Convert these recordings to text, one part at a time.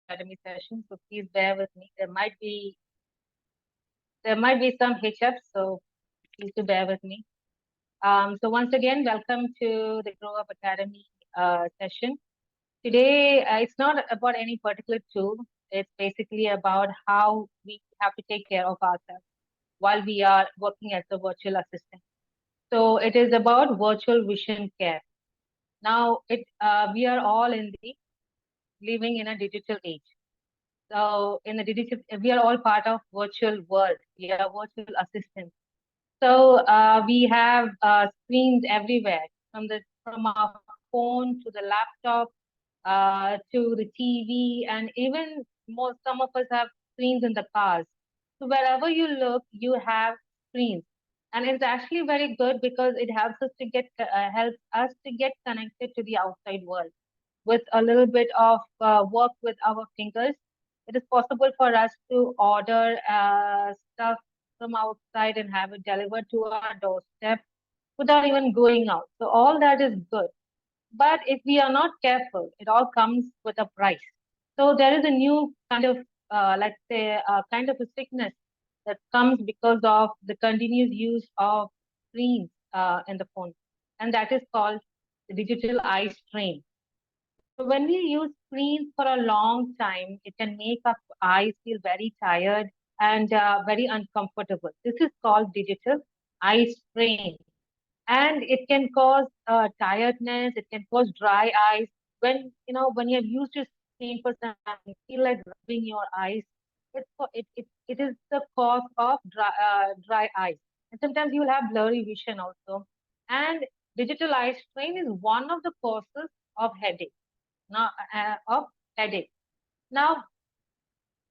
Academy session, so please bear with me. There might be some hiccups, so please do bear with me. So once again, welcome to the Grow Up Academy session. Today, it's not about any particular tool. It's basically about how we have to take care of ourselves while we are working as a virtual assistant. So it is about virtual vision care. Now, we are all living in a digital age. So in the digital, we are all part of virtual world. We are virtual assistants. So we have screens everywhere, from our phone to the laptop, to the TV, and even some of us have screens in the cars. So wherever you look, you have screens, and it's actually very good because it helps us to get connected to the outside world with a little bit of work with our fingers. It is possible for us to order stuff from outside and have it delivered to our doorstep without even going out. So all that is good. But if we are not careful, it all comes with a price. So there is a new kind of, let's say, kind of a sickness that comes because of the continuous use of screens in the phone, and that is called the digital eye strain. So when we use screens for a long time, it can make our eyes feel very tired and very uncomfortable. This is called digital eye strain. And it can cause tiredness, it can cause dry eyes. When you have used your screen for some time, you feel like rubbing your eyes. It is the cause of dry eyes. And sometimes you will have blurry vision also. And digital eye strain is one of the causes of headache now of headache. Now,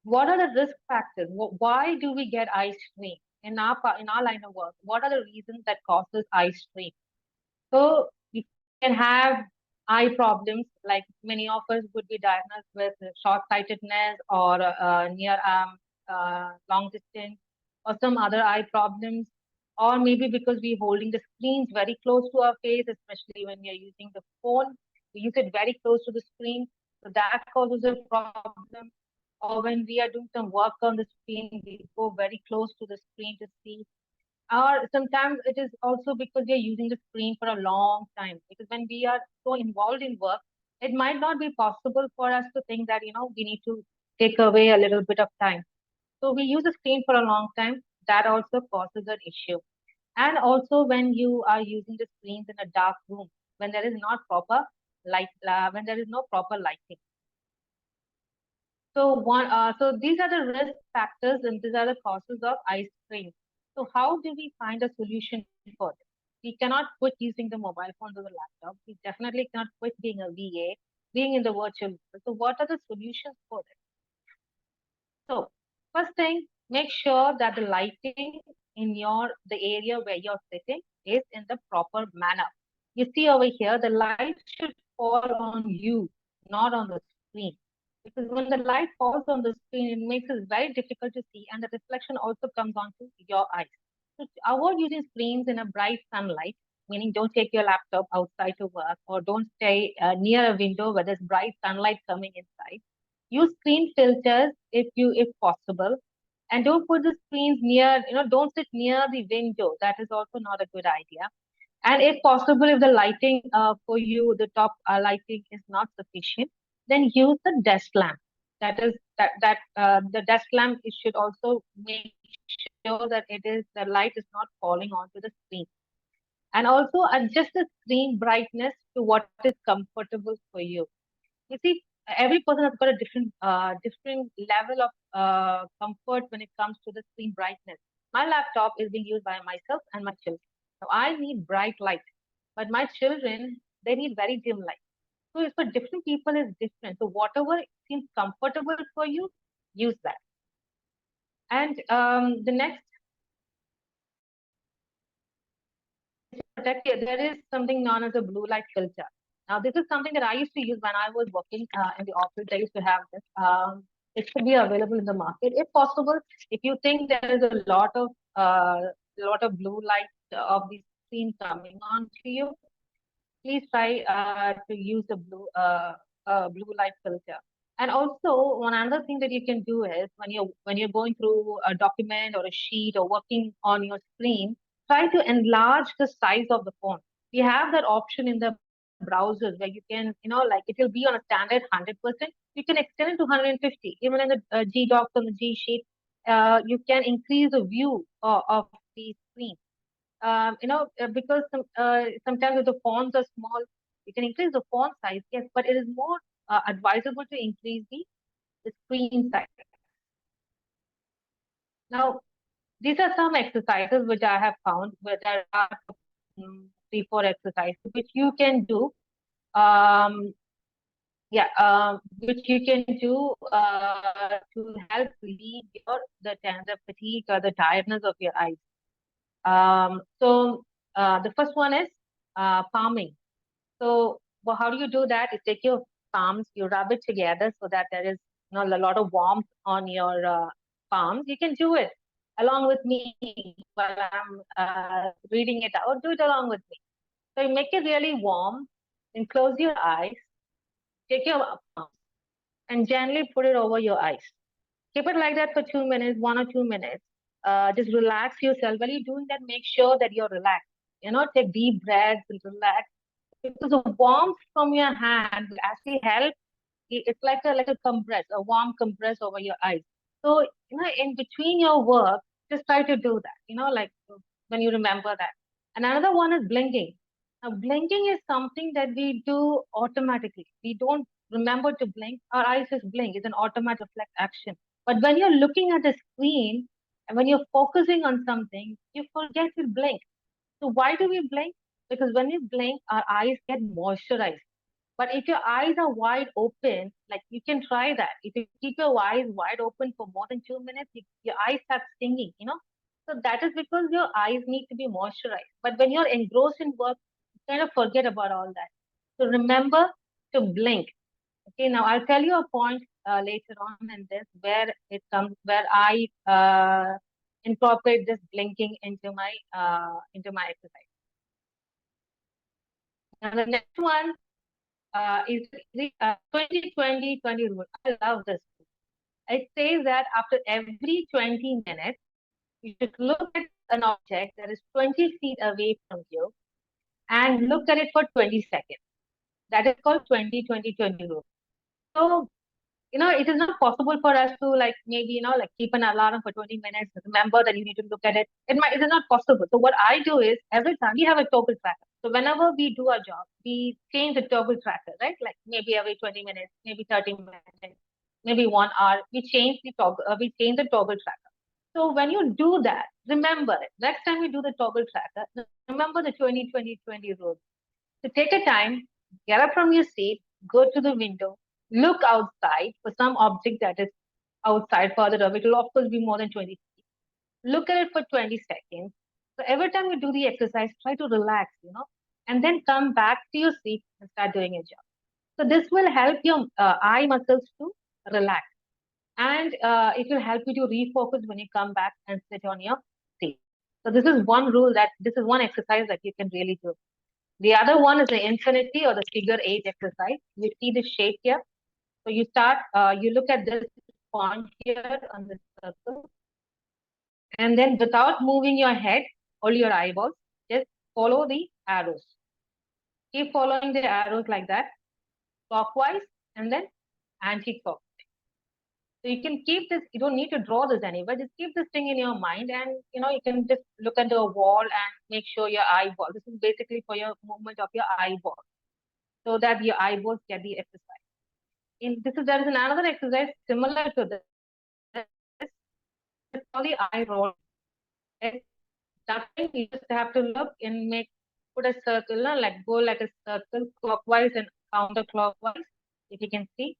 what are the risk factors? Why do we get eye strain in our line of work? What are the reasons that causes eye strain? So you can have eye problems, like many of us would be diagnosed with short-sightedness or near long distance or some other eye problems, or maybe because we're holding the screens very close to our face, especially when we are using the phone. We use it very close to the screen, so that causes a problem. Or when we are doing some work on the screen, we go very close to the screen to see, or sometimes it is also because we are using the screen for a long time. Because when we are so involved in work, it might not be possible for us to think that, we need to take away a little bit of time. So we use the screen for a long time. That also causes an issue. And also when you are using the screens in a dark room, when there is not proper when there is no proper lighting. So these are the risk factors and these are the causes of eye strain. So how do we find a solution for this? We cannot quit using the mobile phones or the laptop. We definitely cannot quit being a VA, being in the virtual world. So what are the solutions for this? So first thing, make sure that the lighting in the area where you're sitting is in the proper manner. You see over here, the light should fall on you, not on the screen. Because when the light falls on the screen, it makes it very difficult to see, and the reflection also comes onto your eyes. So avoid using screens in a bright sunlight, meaning don't take your laptop outside to work, or don't stay near a window where there's bright sunlight coming inside. Use screen filters if possible, and don't put the screens near. Don't sit near the window. That is also not a good idea. And if possible, if the lighting for you, the top lighting is not sufficient, then use the desk lamp. That is that the desk lamp, it should also make sure that the light is not falling onto the screen. And also adjust the screen brightness to what is comfortable for you. You see, every person has got a different level of comfort when it comes to the screen brightness. My laptop is being used by myself and my children. So I need bright light, but my children, they need very dim light. So it's for different people is different. So whatever seems comfortable for you, use that. And the next is to protect you. There is something known as a blue light filter. Now, this is something that I used to use when I was working in the office. I used to have this. It should be available in the market, if possible. If you think there is a lot of blue light of the screen coming on to you, please try to use a blue light filter. And also, one other thing that you can do is when you're going through a document or a sheet or working on your screen, try to enlarge the size of the font. We have that option in the browsers where you can, like it will be on a standard 100%. You can extend it to 150. Even in the G docs on the G sheet, you can increase the view of the screen. Because sometimes if the fonts are small, you can increase the font size, yes, but it is more advisable to increase the screen size. Now, these are some exercises which I have found where there are three, four exercises which you can do. Um, which you can do to help relieve the fatigue or the tiredness of your eyes. So the first one is palming. So, well, how do you do that? You take your palms, you rub it together so that there is a lot of warmth on your palms. You can do it along with me while I'm reading it out. Do it along with me. So you make it really warm, then close your eyes, take your palms, and gently put it over your eyes. Keep it like that for 2 minutes, 1 or 2 minutes. Just relax yourself. While you're doing that, make sure that you're relaxed. Take deep breaths and relax because the warmth from your hand will actually help. It's like a compress, a warm compress over your eyes. So in between your work, just try to do that. Like when you remember that. And another one is blinking. Now, blinking is something that we do automatically. We don't remember to blink. Our eyes just blink. It's an automatic reflex action. But when you're looking at the screen and when you're focusing on something, you forget to blink. So why do we blink? Because when we blink, our eyes get moisturized. But if your eyes are wide open, like you can try that. If you keep your eyes wide open for more than 2 minutes, your eyes start stinging. So that is because your eyes need to be moisturized. But when you're engrossed in work, you kind of forget about all that. So remember to blink. Okay, now I'll tell you a point later on in this where I incorporate this blinking into my exercise. Now the next one is the 20-20-20 rule. I love this. It says that after every 20 minutes, you should look at an object that is 20 feet away from you and look at it for 20 seconds. That is called 20-20-20 rule. So, it is not possible for us to like maybe, like keep an alarm for 20 minutes, remember that you need to look at it. It is not possible. So what I do is every time we have a toggle tracker. So whenever we do our job, we change the toggle tracker, right? Like maybe every 20 minutes, maybe 30 minutes, maybe 1 hour, we change the toggle tracker. So when you do that, remember it. Next time you do the toggle tracker, remember the 20-20-20 rule. So take a time, get up from your seat, go to the window, look outside for some object that is outside further away. It will of course be more than 20 feet. Look at it for 20 seconds. So every time you do the exercise, try to relax, and then come back to your seat and start doing your job. So this will help your eye muscles to relax, and it will help you to refocus when you come back and sit on your seat. So this is one exercise that you can really do. The other one is the infinity or the figure eight exercise. You see the shape here. So you look at this point here on the circle, and then without moving your head or your eyeballs, just follow the arrows. Keep following the arrows like that, clockwise and then anti-clockwise. So you can keep this, you don't need to draw this anywhere, just keep this thing in your mind and you can just look at the wall and make sure your eyeball, this is basically for your movement of your eyeball, so that your eyeballs get the exercise. There is another exercise similar to this. It's called the eye roll. It's nothing. You just have to look and put a circle, go like a circle clockwise and counterclockwise. If you can see,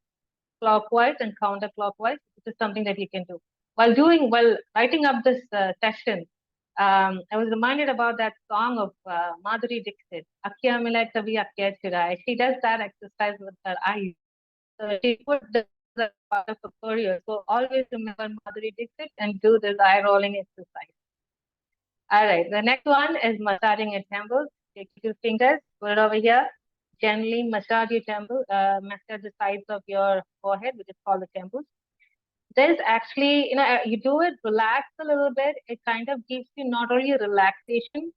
clockwise and counterclockwise. This is something that you can do. While writing up this session, I was reminded about that song of Madhuri Dixit, Akya Milai Kabhi Akya Chirai. She does that exercise with her eyes. So she put this as part of her career. So always remember Madhuri Dixit and do this eye rolling exercise. All right. The next one is massaging your temples. Take your fingers, put it over here. Gently massage your massage the sides of your forehead, which is called the temples. There's actually, you do it, relax a little bit. It kind of gives you not only relaxation,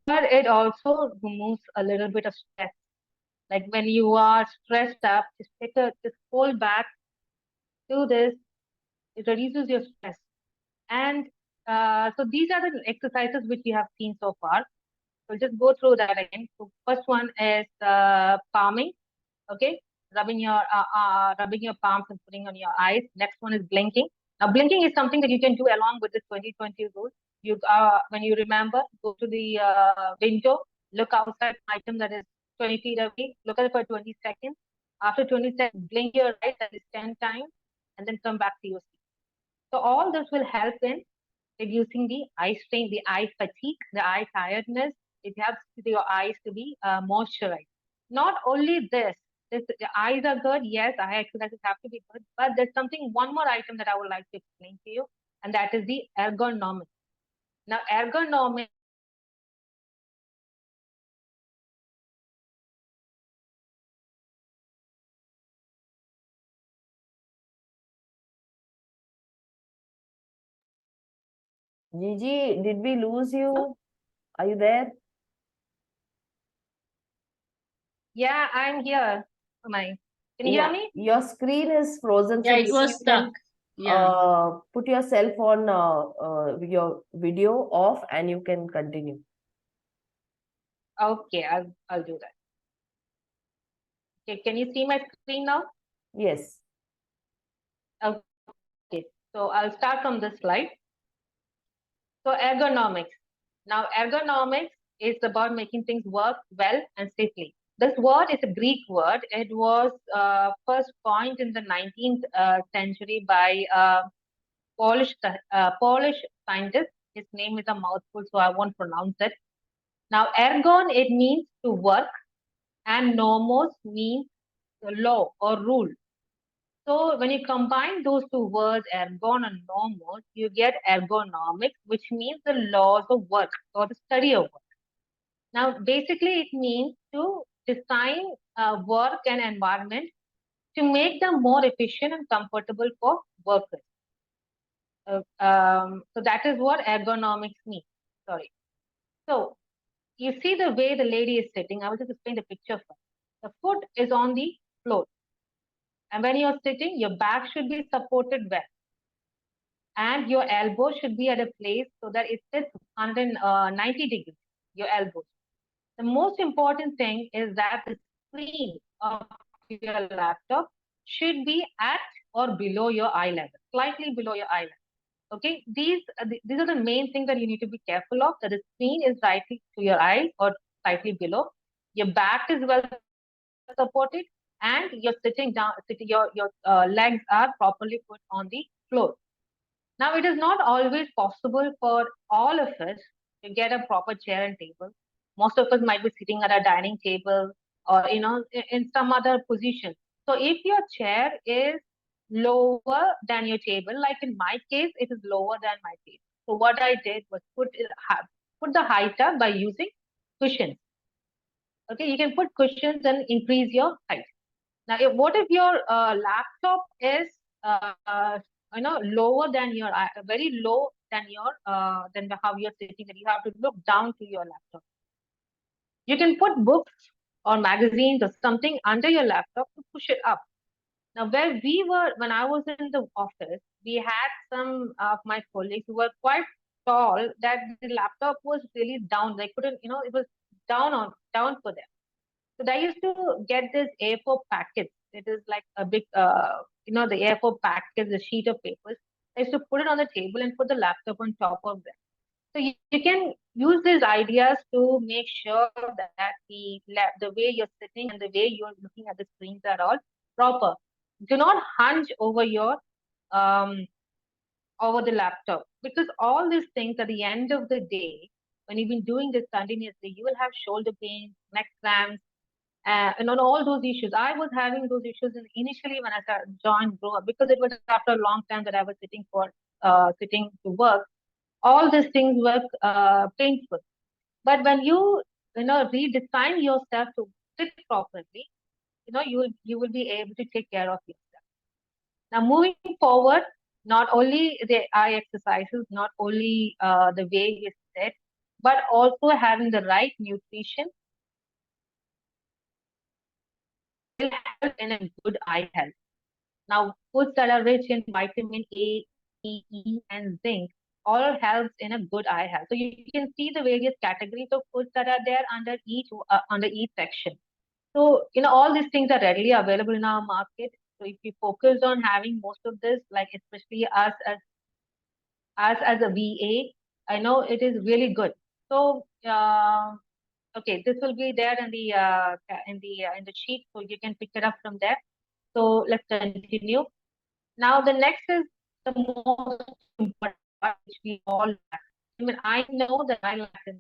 but it also removes a little bit of stress. Like when you are stressed up, just hold back, do this. It reduces your stress. And so these are the exercises which we have seen so far. So just go through that again. So first one is palming. Okay, rubbing your palms and putting on your eyes. Next one is blinking. Now blinking is something that you can do along with the 2020 rule. You when you remember, go to the window, look outside an item that is 20 feet away, look at it for 20 seconds. After 20 seconds, blink your eyes at least 10 times, and then come back to your seat. So all this will help in reducing the eye strain, the eye fatigue, the eye tiredness. It helps your eyes to be moisturized. Not only the eyes are good. Yes, eye exercises have to be good, but there's one more item that I would like to explain to you, and that is the ergonomics. Now, ergonomics Gigi, did we lose you? Are you there? Yeah, I'm here. Can you hear Yeah, me? your screen is frozen, Yeah, so it maybe was you can stuck. Yeah. put yourself on your video off and you can continue. Okay, I'll do that. Okay, can you see my screen now? Yes. Okay, so I'll start from this slide. So ergonomics. Now, ergonomics is about making things work well and safely. This word is a Greek word. It was first coined in the 19th century by Polish scientist. His name is a mouthful, so I won't pronounce it. Now, ergon, it means to work, and nomos means law or rule. So when you combine those two words, ergon and nomos, you get ergonomics, which means the laws of work or the study of work. Now, basically, it means to design work and environment to make them more efficient and comfortable for workers. So that is what ergonomics means. Sorry. So you see the way the lady is sitting. I will just explain the picture first. The foot is on the floor. And when you're sitting, your back should be supported well. And your elbow should be at a place so that it sits 190 degrees, your elbows. The most important thing is that the screen of your laptop should be at or below your eye level, slightly below your eye level. Okay, these are the main things that you need to be careful of. That the screen is rightly to your eyes or slightly below. Your back is well supported, and you're sitting down. Your legs are properly put on the floor. Now, it is not always possible for all of us to get a proper chair and table. Most of us might be sitting at a dining table or, in some other position. So if your chair is lower than your table, like in my case, it is lower than my table. So what I did was put the height up by using cushions. Okay, you can put cushions and increase your height. Now, what if your laptop is lower than very low than how you're sitting, that you have to look down to your laptop. You can put books or magazines or something under your laptop to push it up. Now, when I was in the office, we had some of my colleagues who were quite tall that the laptop was really down. They couldn't, it was down for them. So they used to get this A4 packets. It is like a big, the A4 packets, the sheet of papers. I used to put it on the table and put the laptop on top of them. So you can use these ideas to make sure that the way you're sitting and the way you're looking at the screens are all proper. Do not hunch um, over the laptop, because all these things at the end of the day, when you've been doing this continuously, you will have shoulder pains, neck cramps, and on all those issues. I was having those issues initially when I joined Grow Up, because it was after a long time that I was sitting to work. All these things were painful. But when you redesign yourself to sit properly, you will be able to take care of yourself. Now, moving forward, not only the eye exercises, not only the way we sit, but also having the right nutrition will help in a good eye health. Now, foods that are rich in vitamin A, C, E, and zinc all helps in a good eye health. So you can see the various categories of foods that are there under each section. So all these things are readily available in our market. So if you focus on having most of this, like especially us as a VA, I know it is really good. So okay, this will be there in the sheet, so you can pick it up from there. So let's continue. Now the next is the most important part which we all lack. I mean, I know that I lack in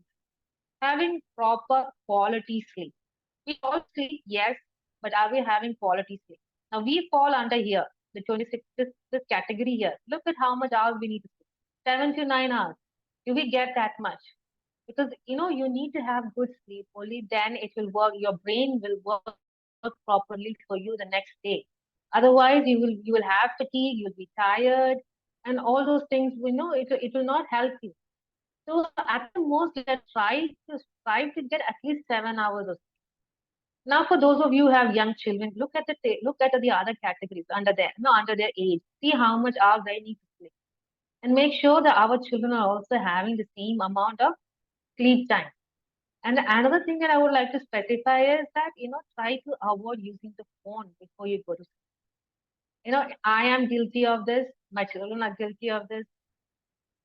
having proper quality sleep. We all sleep, yes, but are we having quality sleep? Now we fall under here, the 26, this category here. Look at how much hours we need to sleep. 7 to 9 hours. Do we get that much? Because you need to have good sleep. Only then it will work. Your brain will work properly for you the next day. Otherwise, you will have fatigue. You'll be tired, and all those things. It will not help you. So at the most, let's try to get at least 7 hours of sleep. Now, for those of you who have young children, look at the other categories under their age. See how much hours they need to sleep, and make sure that our children are also having the same amount of sleep time. And another thing that I would like to specify is that try to avoid using the phone before you go to sleep. I am guilty of this. My children are guilty of this.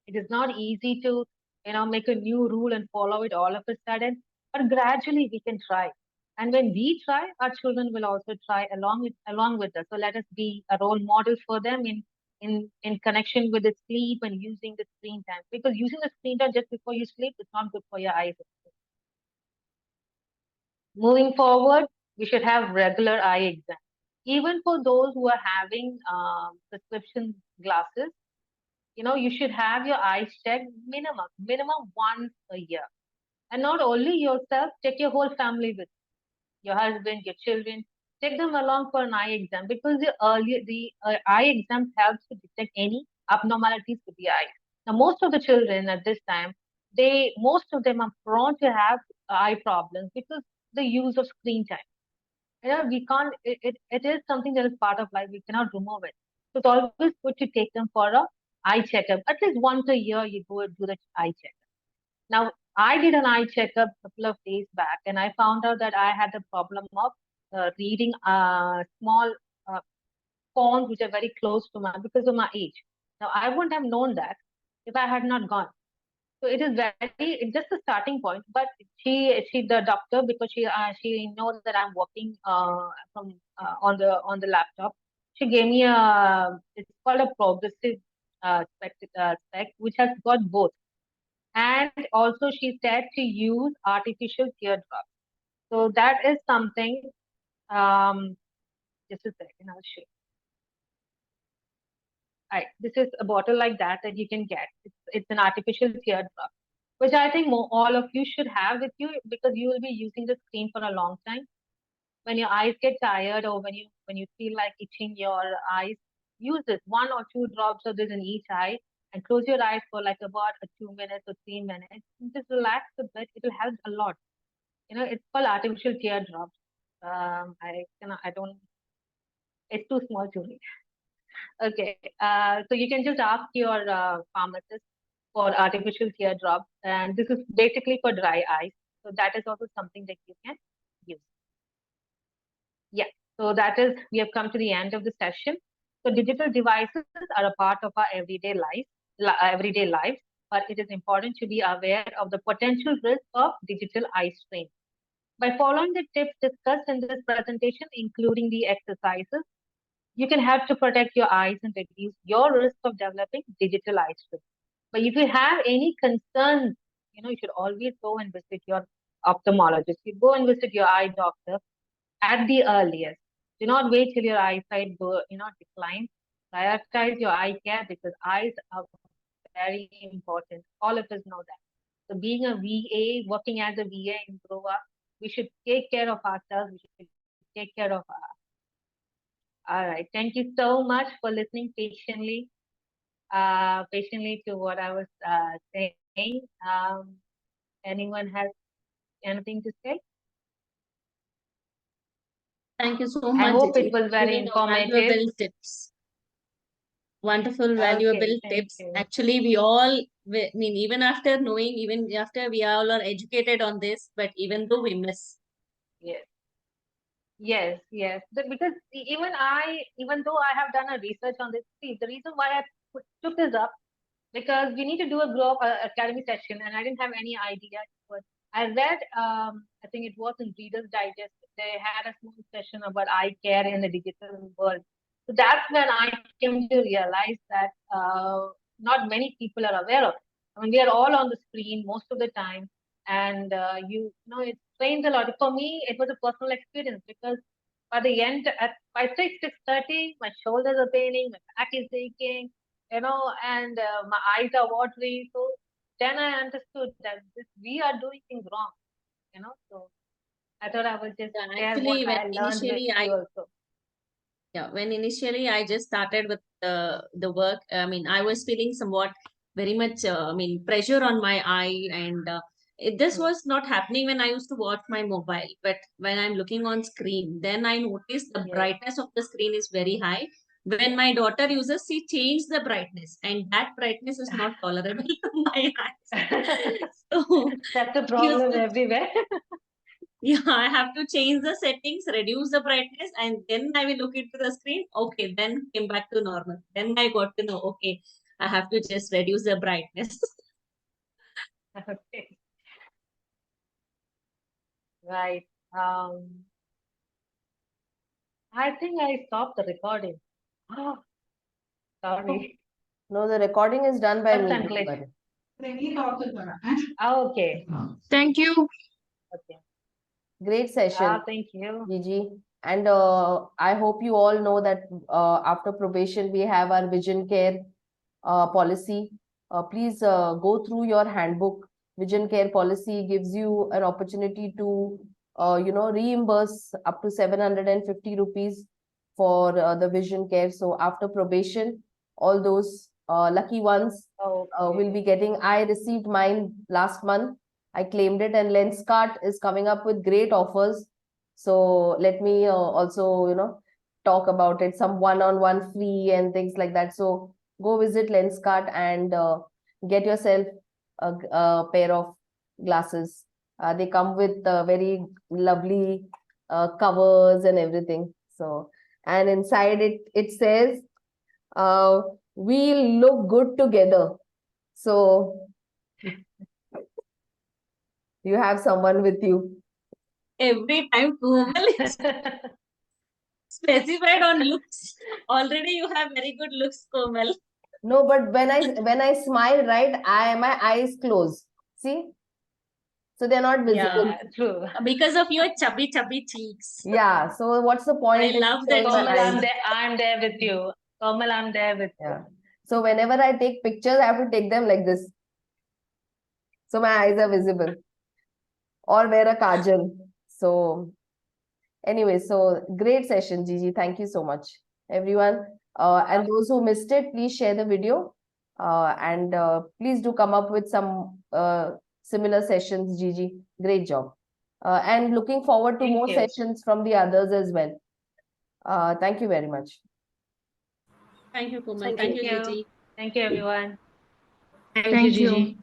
It is not easy to, make a new rule and follow it all of a sudden, but gradually we can try. And when we try, our children will also try along with us. So let us be a role model for them in connection with the sleep and using the screen time. Because using the screen time just before you sleep is not good for your eyes. Moving forward, we should have regular eye exams. Even for those who are having prescription glasses, you should have your eyes checked minimum once a year. And not only yourself, take your whole family with your husband, your children, take them along for an eye exam because the eye exam helps to detect any abnormalities with the eyes. Now, most of the children at this time, most of them are prone to have eye problems because the use of screen time. We can't. It is something that is part of life. We cannot remove it. So it's always good to take them for a eye checkup. At least once a year, you go and do the eye checkup. Now, I did an eye checkup a couple of days back, and I found out that I had the problem of reading small fonts which are very close to my because of my age. Now, I wouldn't have known that if I had not gone. So it is it's just a starting point. But the doctor, because she knows that I'm working from on the laptop. She gave me it's called a progressive spec, which has got both. And also she said to use artificial teardrops. So that is something. Um, just a second, I'll show you. Right, this is a bottle like that you can get. It's an artificial teardrop, which I think all of you should have with you because you will be using the screen for a long time. When your eyes get tired or when you feel like itching your eyes, use this 1 or 2 drops of this in each eye and close your eyes for like about 2 minutes or 3 minutes. Just relax a bit. It will help a lot. It's called artificial teardrops. I don't. It's too small to read. Okay. So you can just ask your pharmacist for artificial teardrops, and this is basically for dry eyes. So that is also something that you can use. Yeah. So we have come to the end of the session. So digital devices are a part of our everyday lives, but it is important to be aware of the potential risk of digital eye strain. By following the tips discussed in this presentation, including the exercises, you can help to protect your eyes and reduce your risk of developing digital eye strain. But if you have any concerns, you should always go and visit your ophthalmologist. You go and visit your eye doctor at the earliest. Do not wait till your eyesight declines. Prioritize your eye care because eyes are very important. All of us know that. So being a VA, working as a VA in Goa, we should take care of ourselves. We should take care of our. All right. Thank you so much for listening patiently to what I was saying. Anyone has anything to say? Thank you so I much, hope it Gigi, was for very giving informative. valuable tips. Wonderful, Okay, valuable thank tips. you. Actually, we all, I mean, even after knowing, even after we all are educated on this, but even though we miss. Yes, yes. Because even though I have done a research on this, see, the reason why I took this up because we need to do a Grow Up Academy session, and I didn't have any idea. But I read, I think it was in Reader's Digest. They had a small session about eye care in the digital world. So that's when I came to realize that not many people are aware of. I mean, we are all on the screen most of the time, and you know, it strains a lot. For me, it was a personal experience because by the end, by 6:30, my shoulders are paining, my back is aching, and my eyes are watery. So then I understood that we are doing things wrong, So I thought I would just Yeah, share what actually, when I learned with initially I you also. yeah, when initially I just started with the work, I mean, I was feeling somewhat very much, I mean, pressure on my eye, and this Mm. was not happening when I used to watch my mobile. But when I'm looking on screen, then I noticed the Yes. brightness of the screen is very high. When my daughter uses, she changed the brightness, and that brightness is not tolerable to my eyes. So That's a she used problem to everywhere. yeah, I have to change the settings, reduce the brightness, and then I will look into the screen. Okay, then came back to normal. Then I got to know, okay, I have to just reduce the brightness. Okay. Right. Um, I think I stopped the recording. Oh, sorry. No, the recording is done by What's me. Sankalesh's? Don't worry. Okay. Thank you. Okay. Great session, Thank you. Gigi. And I hope you all know that after probation, we have our vision care policy. Please go through your handbook. Vision care policy gives you an opportunity to, reimburse up to 750 rupees for the vision care. So after probation, all those lucky ones will be Okay. getting. I received mine last month. I claimed it, and Lenskart is coming up with great offers. So let me also, talk about it. Some one-on-one free and things like that. So go visit Lenskart and get yourself a pair of glasses. They come with very lovely covers and everything. So, and inside it says, uh, "We'll look good together." So you have someone with you. Every time Komal is specified on looks. Already you have very good looks, Komal. No, but when I smile, right, my eyes close. See, so they're not visible. Yeah, True. because of your chubby cheeks. Yeah. So what's the I point in love that showing my Komal, cheeks. eyes? I'm there with you. Komal, I'm there with you. Yeah. So whenever I take pictures, I have to take them like this. So my eyes are visible. Or wear a kajal. So anyway, so great session, Gigi. Thank you so much, everyone. And those who missed it, please share the video. And please do come up with some similar sessions, Gigi. Great job. And looking forward to Thank more you. sessions from the others as well. Thank you very much. Thank you, Komal. Thank Thank you, you. Gigi. Thank you, everyone. Thank you, Gigi.